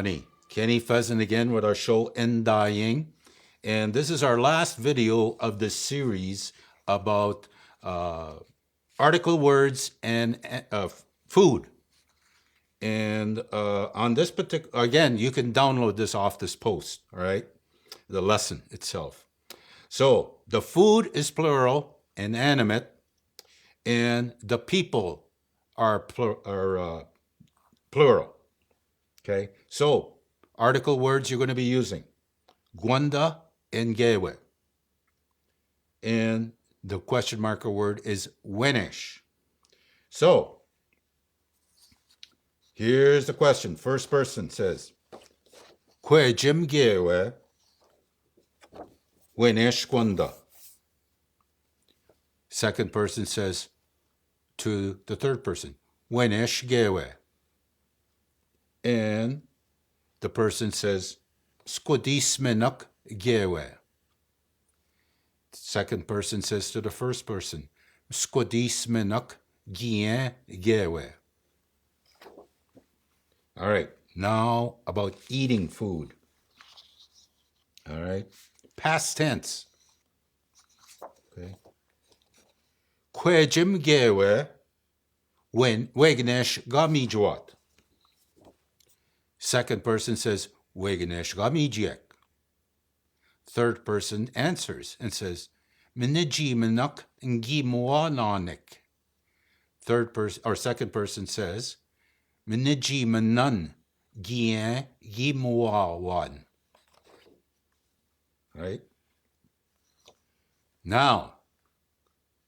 Ani. Kenny Pheasant again with our show Endaying. And this is our last video of this series about article words and food. And on this particular, again, you can download this off this post, all right? The lesson itself. So the food is plural and animate, and the people are plural. Okay, so article words you're going to be using: Gwanda and Gewe. And the question marker word is Winish. So here's the question. First person says, Kwe Jim Gewe Winish Gwanda. Second person says to the third person, Winish Gewe. And the person says, Skodismenuk Gewe. Second person says to the first person, Skodismenuk Gien Gewe. All right, now about eating food. All right, past tense. Okay. Kwe Jim Gewe when Wegnesh Gamijwat. Second person says, Weganesh Gamijek. Third person answers and says, Miniji Minuk Ngimwananik. Third person or second person says, Miniji Minun Gien Gimwawan. Right? Now,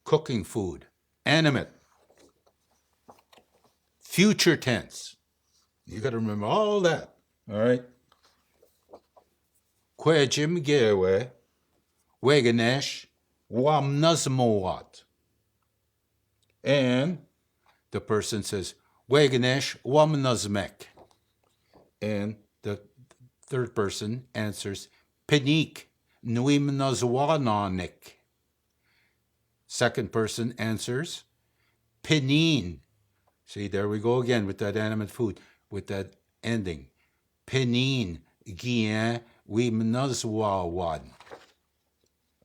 cooking food, animate, future tense. You got to remember all that, all right? Kwe Jim Gewe, Weganesh, Wamnazmowat. And the person says, Weganesh, Wamnazmek. And the third person answers, Penik, Nuimnazwananik. Second person answers, Penin. See, there we go again with that animate food. With that ending. Penin, Gien, Wimnazwawan.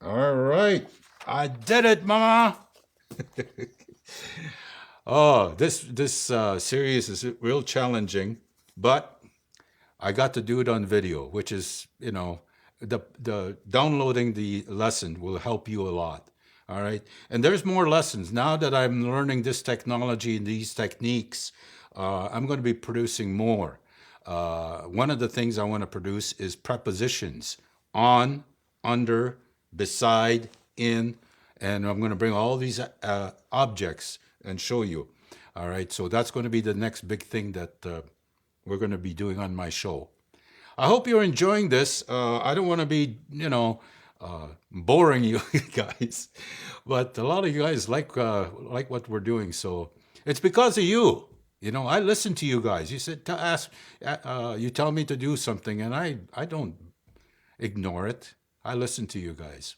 All right. I did it, Mama. Oh, this series is real challenging, but I got to do it on video, which is, you know, the downloading the lesson will help you a lot. All right. And there's more lessons. Now that I'm learning this technology and these techniques, I'm going to be producing more. One of the things I want to produce is prepositions: on, under, beside, in, and I'm going to bring all these objects and show you. All right, so that's going to be the next big thing that we're going to be doing on my show. I hope you're enjoying this. I don't want to be, boring you guys, but a lot of you guys like what we're doing, so it's because of you. You know, I listen to you guys. You said to ask, you tell me to do something, and I don't ignore it. I listen to you guys.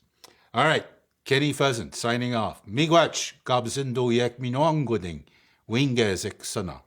All right, Kenny Pheasant signing off. Miigwech kabzindo yek minoanguding wingezek sana.